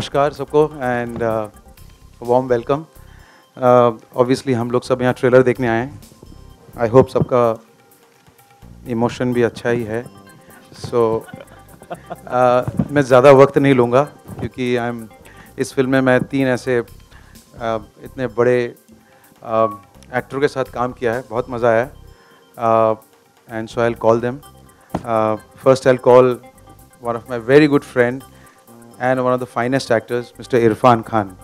नमस्कार सबको and warm welcome. Obviously हम लोग सब यहाँ ट्रेलर देखने आए हैं। आई होप सबका इमोशन भी अच्छा ही है। मैं ज़्यादा वक्त नहीं लूँगा क्योंकि इस फिल्म में मैं 3 ऐसे इतने बड़े एक्टरों के साथ काम किया है, बहुत मज़ा आया। And so I will call them. First I will call one of my very good friend and one of the finest actors, Mr. Irfan Khan.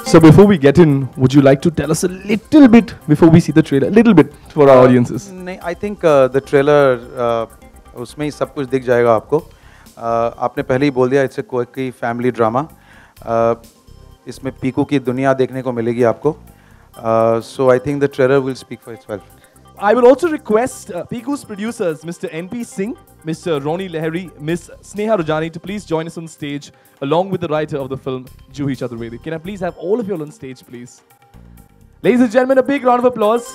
So before we get in, would you like to tell us a little bit before we see the trailer, a little bit for our audiences? नहीं, I think the trailer उसमें ही सब कुछ दिख जाएगा आपको। आपने पहले ही बोल दिया, इट्स कोई फैमिली ड्रामा। इसमें पीकू की दुनिया देखने को मिलेगी आपको। So I think the trailer will speak for itself. I will also request Piku's producers, Mr. N.P. Singh, Mr. Ronnie Lahiri, Miss Sneha Rujani to please join us on stage along with the writer of the film, Juhi Chaturvedi. Can I please have all of you all on stage, please? Ladies and gentlemen, a big round of applause.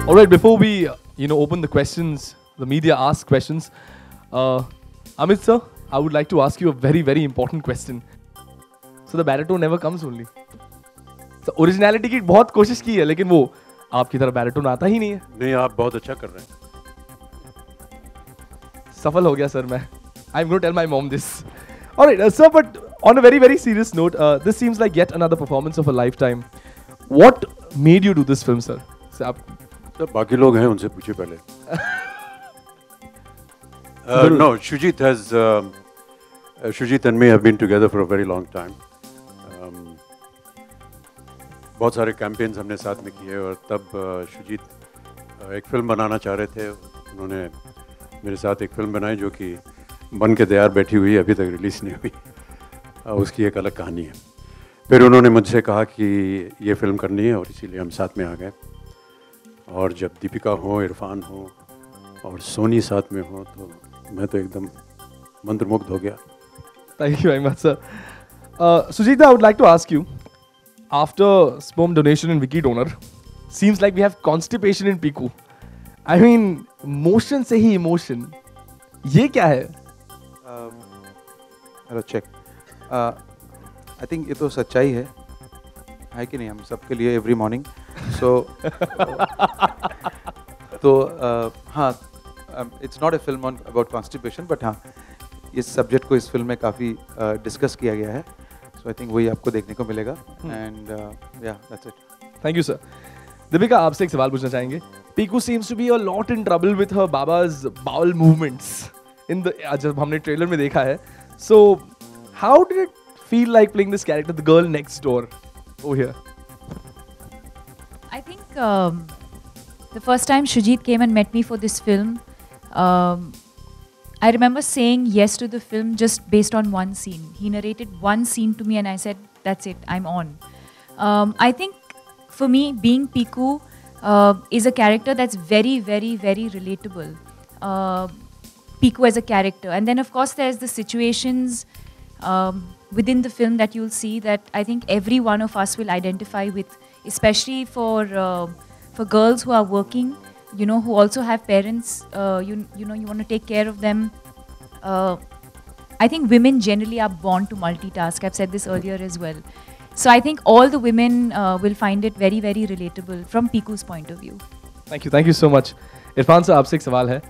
All right, before we, open the questions, the media ask questions, Amit sir, I would like to ask you a very, very important question. So the baritone never comes only. So originality की बहुत कोशिश की है, लेकिन वो आपकी तरह baritone आता ही नहीं है. नहीं, आप बहुत अच्छा कर रहे हैं. सफल हो गया सर मैं. I'm going to tell my mom this. All right, sir, but on a very, very serious note, this seems like yet another performance of a lifetime. What made you do this film, sir? Sir बाकी लोग हैं, उनसे पूछिए पहले. No, Shujit and me have been together for a very long time. बहुत सारे campaigns हमने साथ में किए और तब शुजीत एक फिल्म बनाना चाह रहे थे. उन्होंने मेरे साथ एक फिल्म बनाई जो कि बन के तैयार बैठी हुई, अभी तक रिलीज़ नहीं हुई. उसकी एक अलग कहानी है. फिर उन्होंने मुझसे कहा कि ये फिल्म करनी है और इसीलिए हम साथ में आ गए. और जब दीपिका हो, इरफान हो और सोनी साथ में हो तो मैं तो एकदम मंत्रमुग्ध हो गया. Thank you very much, sir. Sujita, I would like to ask you, after sperm donation and wiki donor, seems like we have constipation in Piku. I mean, motion से ही emotion. ये क्या है? Hello check. आई थिंक ये तो सच्चाई है कि नहीं, हम सबके लिए एवरी मॉर्निंग. सो तो हाँ, it's not a film on about constipation, but हाँ, इस सब्जेक्ट को इस फिल्म में काफ़ी डिस्कस किया गया है. सो आई थिंक वही आपको देखने को मिलेगा. एंड या that's it. Thank you sir. Deepika, आपसे एक सवाल पूछना चाहेंगे. Piku seems to be a lot in trouble with her baba's bowel movements in the जब हमने ट्रेलर में देखा है. So how did it feel like playing this character, the girl next door over here? I think the first time Shujit came and met me for this film, I remember saying yes to the film just based on one scene. He narrated one scene to me and I said, that's it, I'm on. I think for me, being Piku is a character that's very, very, very relatable. Piku as a character. And then of course there's the situations within the film that you'll see that I think every one of us will identify with, especially for girls who are working, you know, who also have parents. You know, you want to take care of them. I think women generally are born to multitask. I've said this earlier as well. So I think all the women will find it very, very relatable from Piku's point of view. Thank you so much. Irfan sir, आपसे एक सवाल है.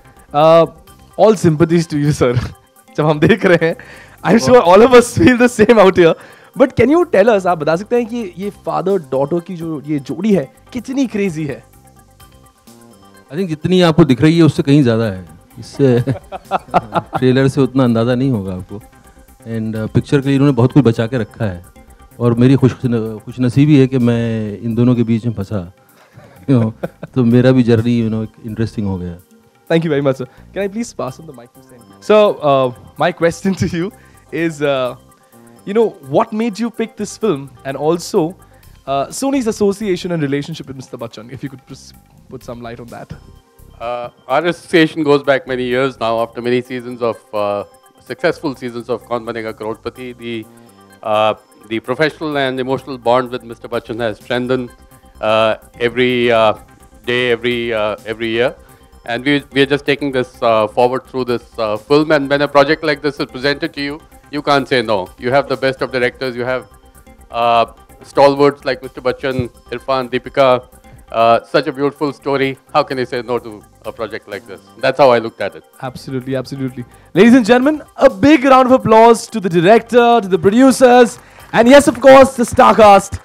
All sympathies to you, sir. जब हम देख रहे हैं, I'm sure all of us feel the same out here. But can you tell us, आप बता सकते हैं कि ये फादर डॉटर की जो ये जोड़ी है कितनी क्रेजी है? आई थिंक जितनी आपको दिख रही है उससे कहीं ज़्यादा है. इससे ट्रेलर से उतना अंदाज़ा नहीं होगा आपको. एंड पिक्चर के लिए इन्होंने बहुत कुछ बचा के रखा है. और मेरी खुशनसीबी है कि मैं इन दोनों के बीच में फंसा. तो मेरा भी जर्नी इंटरेस्टिंग हो गया. Thank you very much, sir. Can I please pass on the mic to Sen? So, my question to you is, you know, what made you pick this film, and also Sony's association and relationship with Mr. Bachchan? If you could just put some light on that. Our association goes back many years now. After many seasons of successful seasons of Kaun Banega Crorepati, the professional and emotional bond with Mr. Bachchan has strengthened every day, every year. And we are just taking this forward through this film. And when a project like this is presented to you, you can't say no. You have the best of directors. You have stalwarts like Mr. Bachchan, Irfan, Deepika. Such a beautiful story. How can you say no to a project like this? That's how I looked at it. Absolutely, absolutely. Ladies and gentlemen, a big round of applause to the director, to the producers, and yes, of course, the star cast.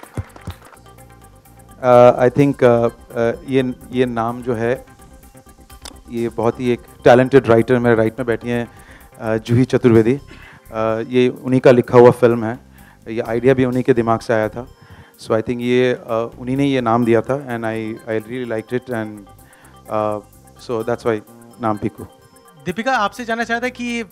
I think ये नाम जो है, ये बहुत ही एक talented writer मेरे right में बैठी हैं, जूही चतुर्वेदी. ये उन्हीं का लिखा हुआ फिल्म है. ये आइडिया भी उन्हीं के दिमाग से आया था. सो आई थिंक ये उन्हीं ने ये नाम दिया था, and I really liked it, and so that's why नाम पीकू. दीपिका, आपसे जानना चाहता कि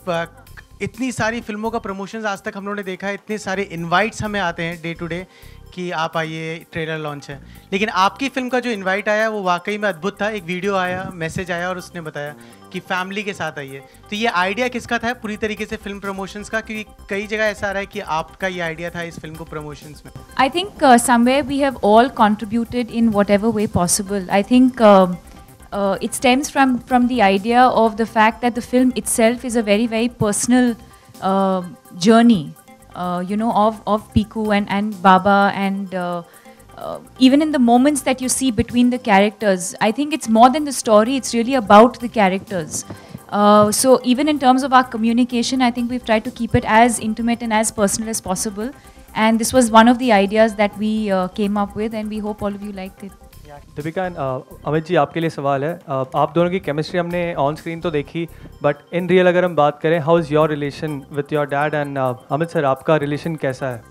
इतनी सारी फिल्मों का प्रमोशंस आज तक हम लोगों ने देखा है, इतने सारे इनवाइट्स हमें आते हैं डे टू डे कि आप आइए, ट्रेलर लॉन्च है, लेकिन आपकी फिल्म का जो इनवाइट आया वो वाकई में अद्भुत था. एक वीडियो आया, मैसेज आया और उसने बताया कि फैमिली के साथ आइए. तो ये आइडिया किसका था पूरी तरीके से फिल्म प्रमोशंस का? क्योंकि कई जगह ऐसा आ रहा है कि आपका ये आइडिया था इस फिल्म को प्रमोशंस में. I think somewhere we have all contributed in whatever way possible. I think it stems from the idea of the fact that the film itself is a very, very personal journey. You know, of Piku and Baba, and even in the moments that you see between the characters, I think it's more than the story, it's really about the characters. So even in terms of our communication, I think we've tried to keep it as intimate and as personal as possible, and this was one of the ideas that we came up with, and we hope all of you liked it. Deepika, Amit ji, आपके लिए सवाल है. आप दोनों की chemistry हमने on screen तो देखी, बट इन रियल अगर हम बात करें, how is your relation with your dad, and Amit sir, आपका रिलेशन कैसा है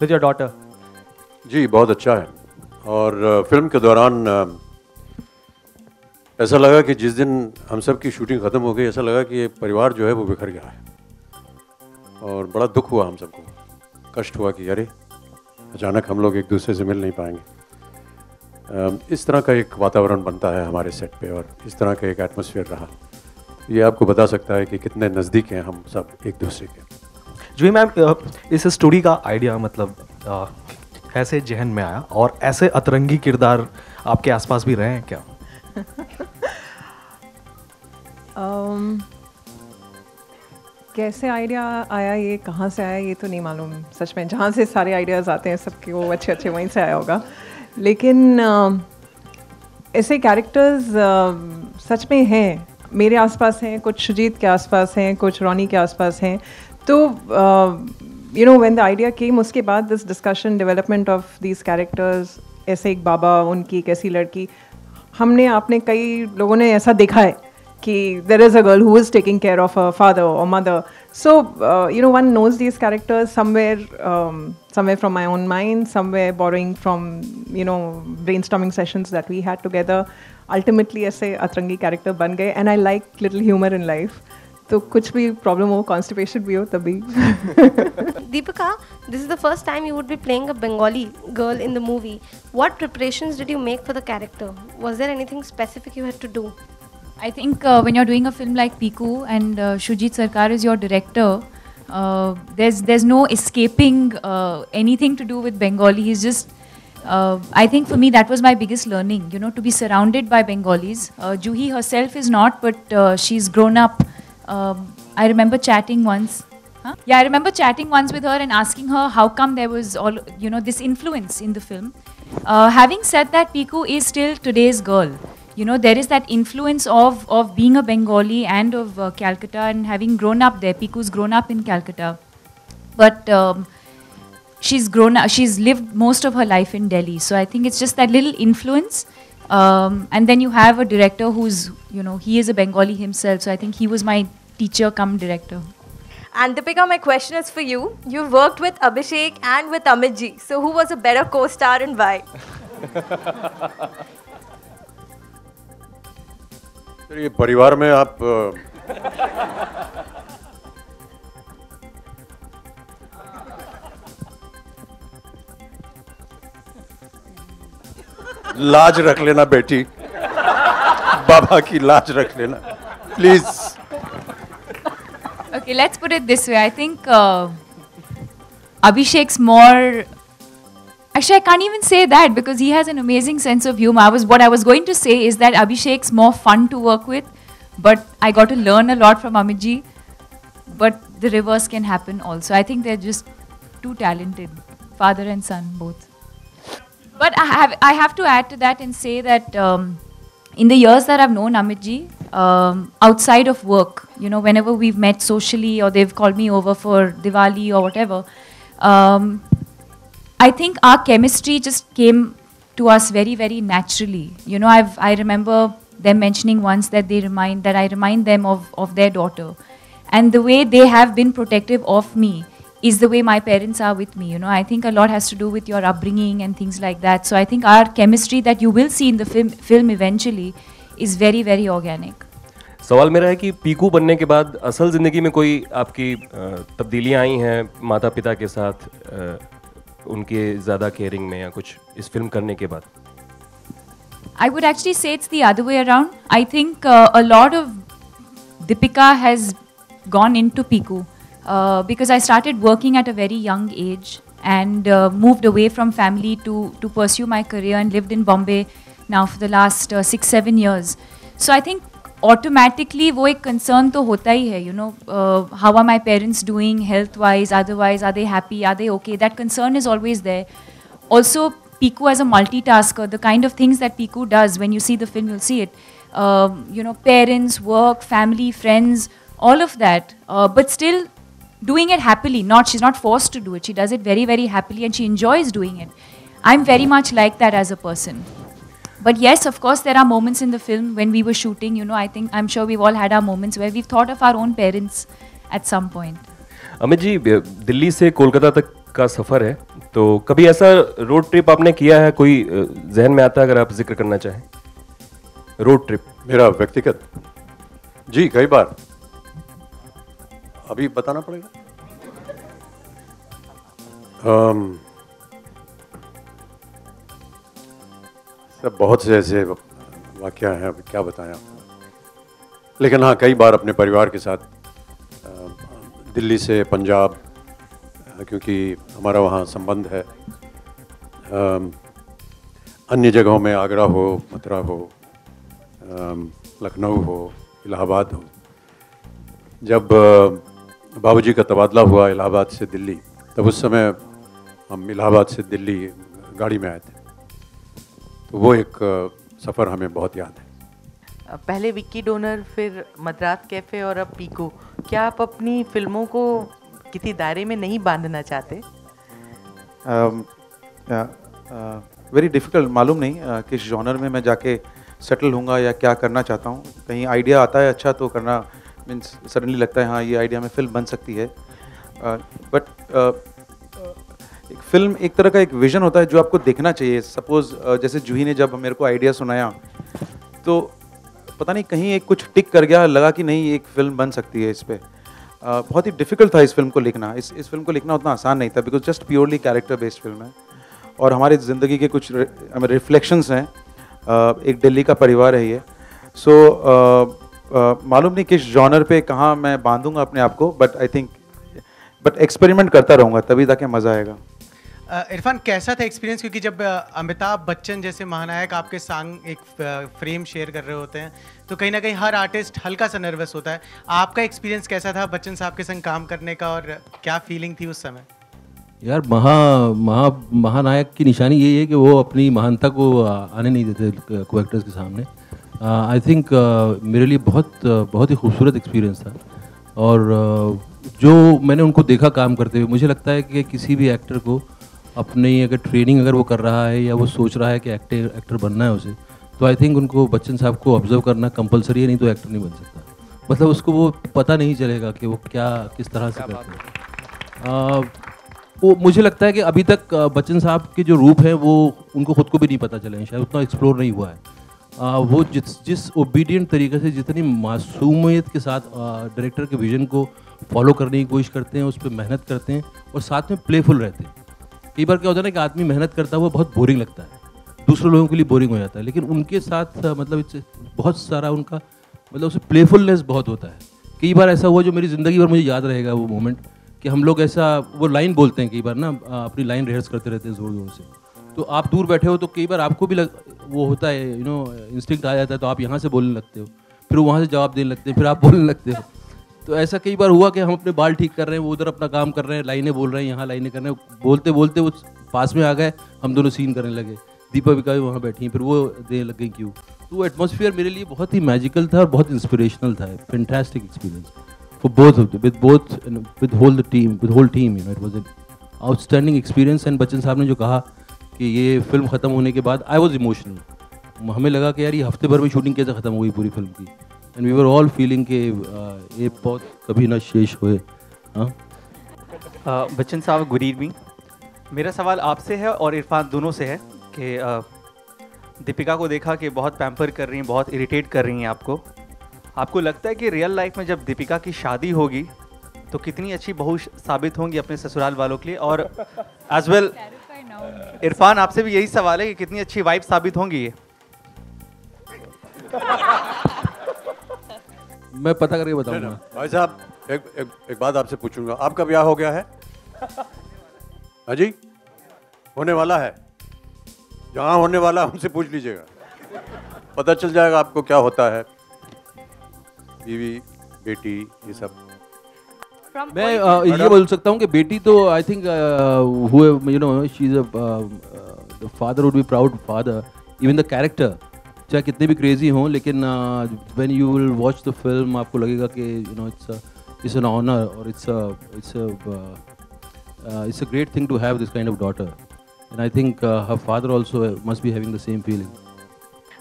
विथ योर डॉटर? जी, बहुत अच्छा है. और फिल्म के दौरान ऐसा लगा कि जिस दिन हम सब की शूटिंग ख़त्म हो गई, ऐसा लगा कि ये परिवार जो है वो बिखर गया है. और बड़ा दुख हुआ हम सबको, कष्ट हुआ कि अरे अचानक हम लोग एक दूसरे से मिल नहीं पाएंगे. इस तरह का एक वातावरण बनता है हमारे सेट पे, और इस तरह का एक एटमॉस्फेयर रहा. ये आपको बता सकता है कि कितने नज़दीक हैं हम सब एक दूसरे के. जी मैम, इस स्टोरी का आइडिया मतलब ऐसे जहन में आया, और ऐसे अतरंगी किरदार आपके आसपास भी रहे हैं क्या? कैसे आइडिया आया, ये कहाँ से आया, ये तो नहीं मालूम सच में. जहाँ से सारे आइडियाज़ आते हैं सबके, वो अच्छे अच्छे वहीं से आया होगा. लेकिन ऐसे कैरेक्टर्स सच में हैं, मेरे आसपास हैं, कुछ शुजीत के आसपास हैं, कुछ रॉनी के आसपास हैं. तो you know, when the idea came, उसके बाद this discussion, development of these characters, ऐसे एक बाबा, उनकी एक ऐसी लड़की, हमने आपने कई लोगों ने ऐसा देखा है कि there is a girl who is taking care of her father or mother. So, you know, one knows these characters somewhere from my own mind, somewhere borrowing from, you know, brainstorming sessions that we had together. Ultimately, ऐसे अतरंगी character बन गए, and I like little humor in life. तो कुछ भी problem हो, constipation भी हो, तभी. Deepika, this is the first time you would be playing a Bengali girl in the movie. What preparations did you make for the character? Was there anything specific you had to do? I think when you're doing a film like Piku and Shujit Sarkar is your director, There's no escaping anything to do with Bengali. He's just, I think for me that was my biggest learning, you know, to be surrounded by Bengalis. Juhi herself is not, but she's grown up. I remember chatting once. Yeah, I remember chatting once with her and asking her how come there was all, you know, this influence in the film. Having said that, Piku is still today's girl. You know, there is that influence of being a Bengali and of Calcutta, and having grown up there. Piku's grown up in Calcutta. But she's lived most of her life in Delhi. So I think it's just that little influence. And then you have a director who's, you know, he is a Bengali himself. So I think he was my teacher come director. And Deepika, my question is for you. You've worked with Abhishek and with Amit ji. So who was a better co-star and why? ये परिवार में आप लाज रख लेना बेटी, बाबा की लाज रख लेना please. Okay, let's put it this way. I think Abhishek's more... Actually, I can't even say that because he has an amazing sense of humor. What I was going to say is that Abhishek's more fun to work with, but I got to learn a lot from Amit ji. But the reverse can happen also. I think they're just too talented, father and son both. But I have to add to that and say that in the years that I've known Amit ji, outside of work, you know, whenever we've met socially or they've called me over for Diwali or whatever, I think our chemistry just came to us very, very naturally. You know, I remember them mentioning once that I remind them of their daughter. And the way they have been protective of me is the way my parents are with me. You know, I think a lot has to do with your upbringing and things like that. So I think our chemistry that you will see in the film eventually is very, very organic. सवाल मेरा है कि पीकू बनने के बाद असल ज़िंदगी में कोई आपकी तब्दीलियाँ आई हैं माता पिता के साथ, उनके ज़्यादा केयरिंग में या कुछ इस फिल्म करने के बाद? I would actually say it's the other way around. I think a lot of Deepika has gone into Piku because I started working at a very young age and moved away from family to pursue my career and lived in Bombay now for the last 6-7 years. So I think automatically वो एक concern तो होता ही है, you know, how are my parents doing health wise, otherwise, are they happy, are they okay? That concern is always there. Also, Piku as a multitasker, the kind of things that Piku does, when you see the film, you'll see it. You know, parents, work, family, friends, all of that, but still doing it happily. She's not forced to do it. She does it very, very happily and she enjoys doing it. I'm very much like that as a person. But yes, of course, there are moments in the film when we were shooting, you know, I'm sure we've all had our moments where we've thought of our own parents at some point. Amit ji, Delhi से कोलकाता तक का सफ़र है, तो कभी ऐसा road trip आपने किया है? कोई जहन में आता है अगर आप जिक्र करना चाहें? रोड ट्रिप मेरा व्यक्तिगत जी कई बार, अभी बताना पड़ेगा। सब बहुत से ऐसे वाक़या हैं, अब क्या बताएं आपको। लेकिन हाँ, कई बार अपने परिवार के साथ दिल्ली से पंजाब, क्योंकि हमारा वहाँ संबंध है, अन्य जगहों में आगरा हो, मथुरा हो, लखनऊ हो, इलाहाबाद हो। जब बाबूजी का तबादला हुआ इलाहाबाद से दिल्ली, तब उस समय हम इलाहाबाद से दिल्ली गाड़ी में आए थे, तो वो एक सफ़र हमें बहुत याद है। पहले विक्की डोनर, फिर मद्रास कैफ़े और अब पीकू, क्या आप अपनी फिल्मों को किसी दायरे में नहीं बांधना चाहते? वेरी डिफ़िकल्ट, मालूम नहीं किस जॉनर में मैं जाके सेटल होऊंगा या क्या करना चाहता हूँ। कहीं आइडिया आता है अच्छा तो करना, मीन्स सडनली लगता है हाँ ये आइडिया में फिल्म बन सकती है। बट एक फिल्म एक तरह का एक विज़न होता है जो आपको देखना चाहिए। सपोज़ जैसे जूही ने जब मेरे को आइडिया सुनाया तो पता नहीं कहीं एक कुछ टिक कर गया, लगा कि नहीं एक फ़िल्म बन सकती है इस पर। बहुत ही डिफ़िकल्ट था इस फिल्म को लिखना। इस फिल्म को लिखना उतना आसान नहीं था, because just purely character based film है और हमारी ज़िंदगी के कुछ रिफ्लेक्शंस हैं। एक दिल्ली का परिवार है ये। सो मालूम नहीं किस जॉनर पे कहाँ मैं बांधूंगा अपने आप को, but I think but experiment करता रहूँगा, तभी ताकि मज़ा आएगा। इरफान, कैसा था एक्सपीरियंस, क्योंकि जब अमिताभ बच्चन जैसे महानायक आपके संग एक फ्रेम शेयर कर रहे होते हैं तो कहीं ना कहीं हर आर्टिस्ट हल्का सा नर्वस होता है। आपका एक्सपीरियंस कैसा था बच्चन साहब के संग काम करने का, और क्या फीलिंग थी उस समय? यार महानायक की निशानी यही है कि वो अपनी महानता को आने नहीं देते को एक्टर्स के सामने। आई थिंक मेरे लिए बहुत ही खूबसूरत एक्सपीरियंस था, और जो मैंने उनको देखा काम करते हुए, मुझे लगता है कि किसी भी एक्टर को अपनी अगर ट्रेनिंग अगर वो कर रहा है या वो सोच रहा है कि एक्टर बनना है उसे, तो आई थिंक उनको बच्चन साहब को ऑब्जर्व करना कंपलसरी है, नहीं तो एक्टर नहीं बन सकता। मतलब उसको वो पता नहीं चलेगा कि वो किस तरह से करते हैं। वो मुझे लगता है कि अभी तक बच्चन साहब के जो रूप हैं वो उनको खुद को भी नहीं पता चले हैं, शायद उतना एक्सप्लोर नहीं हुआ है। वो जिस ओबीडियंट तरीके से, जितनी मासूमियत के साथ डायरेक्टर के विजन को फॉलो करने की कोशिश करते हैं, उस पर मेहनत करते हैं और साथ में प्लेफुल रहते हैं। कई बार क्या होता है ना कि आदमी मेहनत करता है वो बहुत बोरिंग लगता है, दूसरे लोगों के लिए बोरिंग हो जाता है, लेकिन उनके साथ मतलब बहुत सारा उनका मतलब उसमें प्लेफुलनेस बहुत होता है। कई बार ऐसा हुआ जो मेरी ज़िंदगी भर मुझे याद रहेगा वो मोमेंट, कि हम लोग ऐसा वो लाइन बोलते हैं कई बार ना, अपनी लाइन रिहर्स करते रहते हैं ज़ोर ज़ोर से, तो आप दूर बैठे हो तो कई बार आपको भी वो होता है, इंस्टिंक्ट आ जाता है, तो आप यहाँ से बोलने लगते हो, फिर वहाँ से जवाब देने लगते हैं, फिर आप बोलने लगते हो। तो ऐसा कई बार हुआ कि हम अपने बाल ठीक कर रहे हैं, वो उधर अपना काम कर रहे हैं, लाइनें बोल रहे हैं, यहाँ लाइनें कर रहे हैं, बोलते बोलते वो पास में आ गए, हम दोनों सीन करने लगे, दीपिका भी वहाँ बैठी, फिर वो देने लग गई क्यों। तो वो एटमॉस्फेयर मेरे लिए बहुत ही मैजिकल था और बहुत इंस्पिरेशनल था, fantastic experience for both of them, with whole team, it was an outstanding experience। and Bachchan साहब ने जो कहा कि ये फिल्म ख़त्म होने के बाद I was emotional, हमें लगा कि यार ये हफ्ते भर में शूटिंग कैसे ख़त्म हो गई पूरी फिल्म की, and we were all feeling कि ये बहुत कभी ना शेष हुए। हाँ, बच्चन साहब, गुड इवनिंग। मेरा सवाल आपसे है और इरफान दोनों से है कि दीपिका को देखा कि बहुत पैम्पर कर रही हैं, बहुत इरिटेट कर रही हैं आपको लगता है कि रियल लाइफ में जब दीपिका की शादी होगी तो कितनी अच्छी बहू साबित होंगी अपने ससुराल वालों के लिए? और एज वेल इरफान, आपसे भी यही सवाल है कि कितनी अच्छी वाइफ साबित होंगी ये? मैं पता करके बताऊंगा। भाई साहब, एक बात आपसे पूछूंगा, आपका ब्याह हो गया है? हाजी, होने वाला है? जहाँ होने वाला हमसे पूछ लीजिएगा, पता चल जाएगा आपको क्या होता है, बीवी बेटी ये सब। मैं ये बोल सकता हूँ कि बेटी तो I think she is the father would be proud father, even the character चाहे कितने भी क्रेजी हों, लेकिन when you will watch the film आपको लगेगा कि इट्स एन ऑनर और it's a great thing to have this kind of daughter, and I think her father also must be having the same feeling.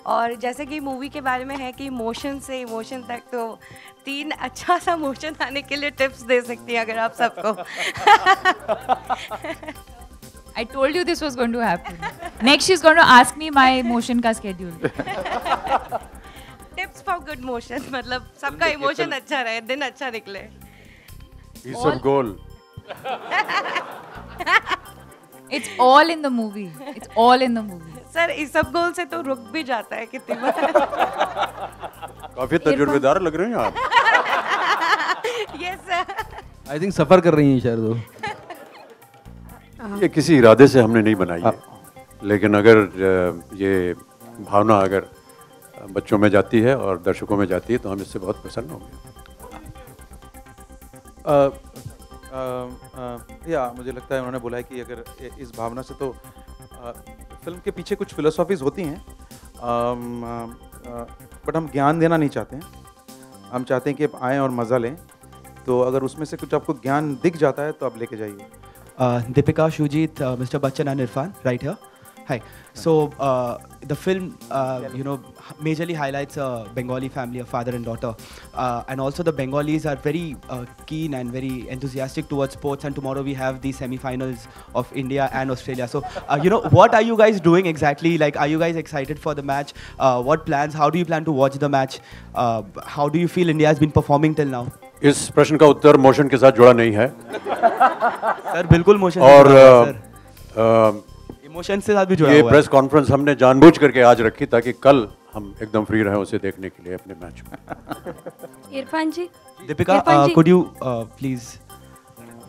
और जैसे कि movie के बारे में है कि इमोशन से इमोशन तक, तो 3 अच्छा सा मोशन आने के लिए टिप्स दे सकती हैं अगर आप सबको। I told you this was going to happen. Next she's going to ask me my motion का schedule. Tips for good motion, मतलब सबका इमोशन अच्छा रहे, दिन अच्छा निकले। Piece of goal. It's all in the movie. It's all in the movie. Sir, इस सब गोल से तो रुक भी जाता है कितनी बार। काफी तजुर्बेदार लग रहे हैं आप। Yes sir. आई थिंक सफर कर रही हैं शायद वो। ये किसी इरादे से हमने नहीं बनाई है, लेकिन अगर ये भावना अगर बच्चों में जाती है और दर्शकों में जाती है तो हम इससे बहुत प्रसन्न होंगे। या मुझे लगता है उन्होंने बोला है कि अगर इस भावना से, तो फिल्म के पीछे कुछ फिलोसॉफीज होती हैं, बट हम ज्ञान देना नहीं चाहते हैं, हम चाहते हैं कि आप आएँ और मज़ा लें, तो अगर उसमें से कुछ आपको ज्ञान दिख जाता है तो आप लेके जाइए। Deepika, Shujit, Mr. Bachchan and Irfan, right here. Hi. So the film, majorly highlights a Bengali family, a father and daughter, and also the Bengalis are very keen and very enthusiastic towards sports. And tomorrow we have the semi-finals of India and Australia. So what are you guys doing exactly? Like, are you guys excited for the match? What plans? How do you plan to watch the match? How do you feel India has been performing till now? इस प्रश्न का उत्तर motion के साथ जुड़ा नहीं है। Sir बिल्कुल motion और इमोशन से साथ भी जुड़ा हुआ है। ये प्रेस कॉन्फ्रेंस हमने जानबूझ करके आज रखी ताकि कल हम एकदम फ्री रहें उसे देखने के लिए अपने मैच में। इरफान जी, Deepika, could you please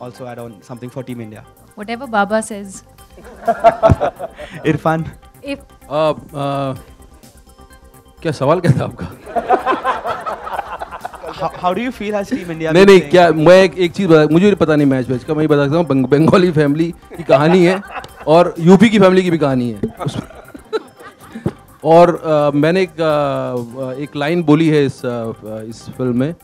also add on something for Team India. Whatever Baba says. Irfan. If क्या सवाल क्या था आपका? How do you feel as Team India? नहीं क्या मैं एक चीज़ बता, मुझे पता नहीं मैच का, मैं बता सकता हूँ बंगाली फैमिली की कहानी है और यूपी की फैमिली की भी कहानी है और मैंने एक लाइन बोली है इस फिल्म में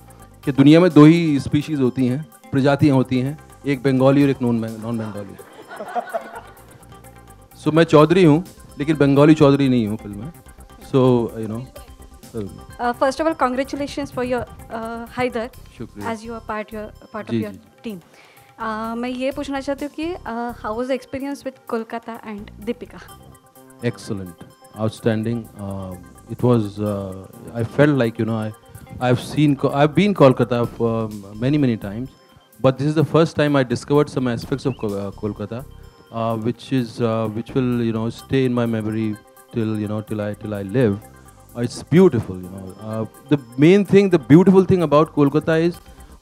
कि दुनिया में 2 ही स्पीशीज़ होती हैं, प्रजातियाँ होती हैं, एक बंगाली और एक नॉन बंगाली। सो मैं चौधरी हूँ लेकिन बंगाली चौधरी नहीं हूँ फिल्म में। So you know First of all, congratulations for your Haider, शुक्रिया। as you are part of जी, your जी। team. मैं ये पूछना चाहती हूँ कि how was the experience with Kolkata and Deepika? Excellent, outstanding. It was. I felt like I've been Kolkata for many times, but this is the first time I discovered some aspects of Kolkata, which will stay in my memory till I live. It's beautiful. The main thing, the beautiful thing about Kolkata is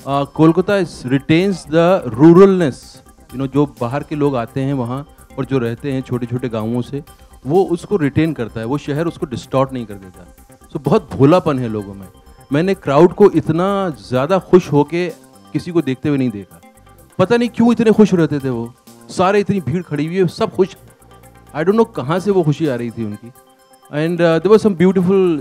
Kolkata retains the ruralness. जो बाहर के लोग आते हैं वहाँ और जो रहते हैं छोटे छोटे गाँवों से, वो उसको रिटेन करता है, वो शहर उसको डिस्टॉर्ट नहीं कर देता। सो बहुत भोलापन है लोगों में। मैंने क्राउड को इतना ज़्यादा खुश होके किसी को देखते हुए नहीं देखा। पता नहीं क्यों इतने खुश रहते थे वो, सारे इतनी भीड़ खड़ी हुई है, सब खुश। आई डोंट नो कहाँ से वो खुशी आ रही थी उनकी। And there were some beautiful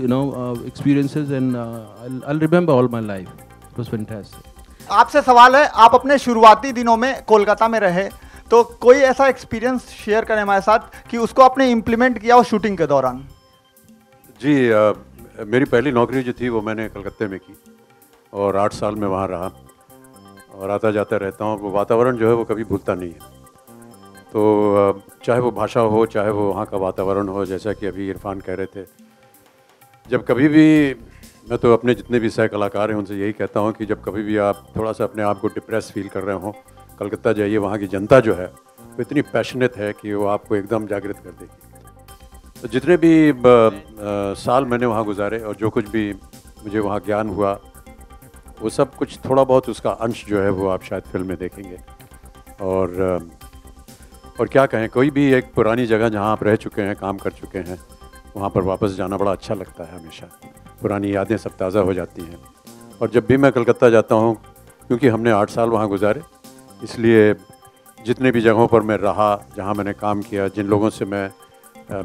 experiences and I will remember all my life. It was fantastic. आपसे सवाल है, आप अपने शुरुआती दिनों में कोलकाता में रहे, तो कोई ऐसा एक्सपीरियंस शेयर करें हमारे साथ कि उसको आपने इम्प्लीमेंट किया हो शूटिंग के दौरान। जी मेरी पहली नौकरी जो थी वो मैंने कलकत्ते में की और 8 साल में वहाँ रहा और आता जाता रहता हूँ। वो वातावरण जो है वो कभी भूलता नहीं है। तो चाहे वो भाषा हो, चाहे वो वहाँ का वातावरण हो, जैसा कि अभी इरफान कह रहे थे, जब कभी भी मैं तो अपने जितने भी सह कलाकार हैं उनसे यही कहता हूँ कि जब कभी भी आप थोड़ा सा अपने आप को डिप्रेस फील कर रहे हो, कलकत्ता जाइए। वहाँ की जनता जो है वो इतनी पैशनेट है कि वो आपको एकदम जागृत कर देगी। तो जितने भी साल मैंने वहाँ गुजारे और जो कुछ भी मुझे वहाँ ज्ञान हुआ, वो सब कुछ थोड़ा बहुत उसका अंश जो है वो आप शायद फिल्म में देखेंगे। और क्या कहें, कोई भी एक पुरानी जगह जहाँ आप रह चुके हैं, काम कर चुके हैं, वहाँ पर वापस जाना बड़ा अच्छा लगता है। हमेशा पुरानी यादें सब ताज़ा हो जाती हैं। और जब भी मैं कलकत्ता जाता हूँ, क्योंकि हमने 8 साल वहाँ गुजारे, इसलिए जितने भी जगहों पर मैं रहा, जहाँ मैंने काम किया, जिन लोगों से मैं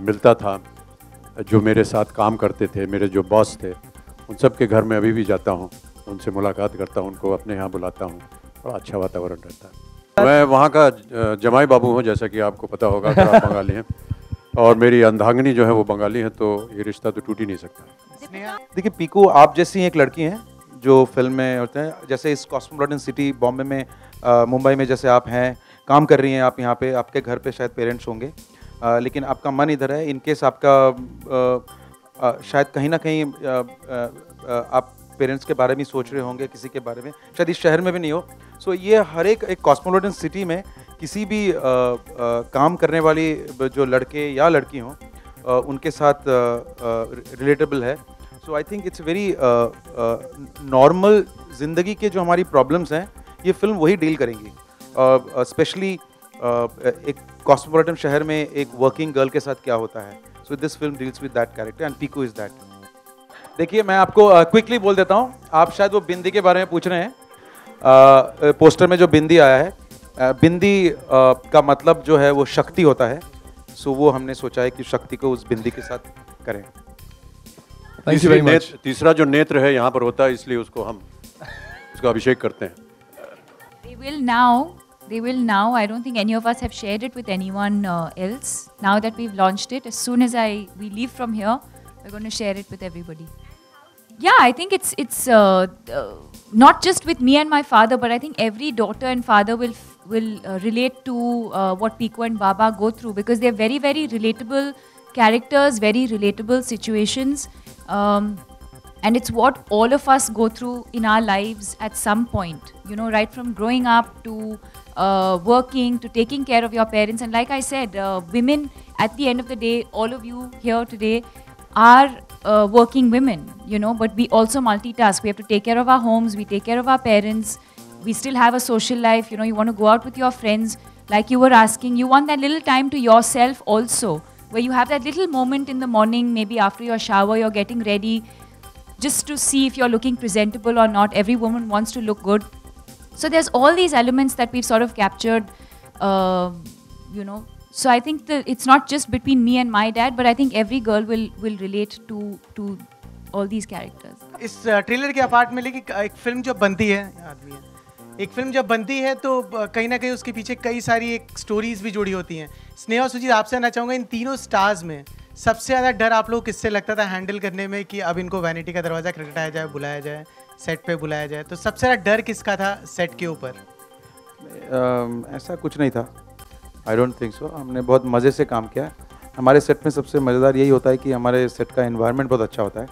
मिलता था, जो मेरे साथ काम करते थे, मेरे जो बॉस थे, उन सब के घर में अभी भी जाता हूँ, उनसे मुलाकात करता हूँ, उनको अपने यहाँ बुलाता हूँ। बड़ा अच्छा वातावरण रहता है। मैं वहाँ का जमाई बाबू हूँ, जैसा कि आपको पता होगा कि आप बंगाली हैं, और मेरी अर्धांगिनी जो है वो बंगाली है, तो ये रिश्ता तो टूट ही नहीं सकता। देखिए पीकू, आप जैसी एक लड़की हैं जो फिल्म में होते हैं, जैसे इस कॉस्मोपॉलिटन सिटी बॉम्बे में, मुंबई में जैसे आप हैं, काम कर रही हैं आप यहाँ पे, आपके घर पे शायद पेरेंट्स होंगे, लेकिन आपका मन इधर है। इन केस आपका शायद कहीं ना कहीं आप पेरेंट्स के बारे में सोच रहे होंगे, किसी के बारे में, शायद इस शहर में भी नहीं हो। सो ये हर एक कॉस्मोपॉलिटन सिटी में किसी भी काम करने वाली जो लड़के या लड़की हों, उनके साथ रिलेटेबल है। So I think it's very normal ज़िंदगी के जो हमारी प्रॉब्लम्स हैं, ये फिल्म वही डील करेंगी। स्पेशली एक कॉस्मोपॉलिटन शहर में एक वर्किंग गर्ल के साथ क्या होता है। So this film deals with that character and Piku is that. देखिए मैं आपको क्विकली बोल देता हूँ, आप शायद वो बिंदी के बारे में पूछ रहे हैं। पोस्टर में जो बिंदी आया है, बिंदी का मतलब जो है वो शक्ति होता है। सो वो हमने सोचा है कि शक्ति को उस बिंदी के साथ करें। तीसरा जो नेत्र है यहाँ पर होता है, इसलिए उसको हम उसका अभिषेक करते हैं। They will now. I don't think any of us have shared it with anyone else. Now that we've launched it, as soon as we leave from here, we're going to share it with everybody. Yeah, I think it's not just with me and my father, but I think every daughter and father will relate to what Piku and Baba go through, because they're very, very relatable characters, very relatable situations, and it's what all of us go through in our lives at some point. You know, right from growing up to working to taking care of your parents. And like I said, women, at the end of the day, all of you here today are working women, you know, but we also multitask. We have to take care of our homes, we take care of our parents, we still have a social life. You know, you want to go out with your friends, like you were asking. You want that little time to yourself also, where you have that little moment in the morning, maybe after your shower, you're getting ready, just to see if you're looking presentable or not. Every woman wants to look good. So there's all these elements that we've sort of captured, you know. So I think it's not just between me and my dad, but I think every girl will relate to all these characters. इस trailer के apart में लेकिन एक film जब बनती है, आदमी है, एक फिल्म जब बनती है तो कहीं ना कहीं उसके पीछे कई सारी एक स्टोरीज भी जुड़ी होती हैं. स्नेहा और सुजीत, आपसे आना चाहूँगा, इन तीनों स्टार्स में सबसे ज़्यादा डर आप लोग किससे लगता था हैंडल करने में कि अब इनको वैनिटी का दरवाज़ा खटखटाया जाए, बुलाया जाए, सेट पे बुलाया जाए, तो सबसे ज़्यादा डर किसका था सेट के ऊपर? ऐसा कुछ नहीं था. I don't think so. हमने बहुत मज़े से काम किया. हमारे सेट में सबसे मज़ेदार यही होता है कि हमारे सेट का एनवायरनमेंट बहुत अच्छा होता है.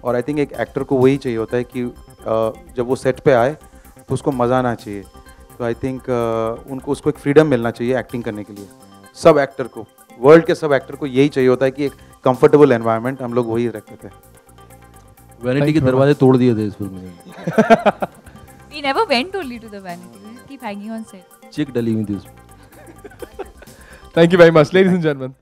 और आई थिंक एक एक्टर को वही चाहिए होता है कि जब वो सेट पे आए तो उसको मज़ा आना चाहिए. तो आई थिंक उसको एक फ्रीडम मिलना चाहिए एक्टिंग करने के लिए. सब एक्टर को, वर्ल्ड के सब एक्टर को यही चाहिए होता है कि एक कंफर्टेबल एनवायरनमेंट. हम लोग वही रखते थे. वैनिटी के दरवाजे तोड़ दिए थे इस फिल्म में. We never went only to the vanity. We just keep hanging on set. चिक डली हुई थी उसमें. Thank you very much, ladies and gentlemen.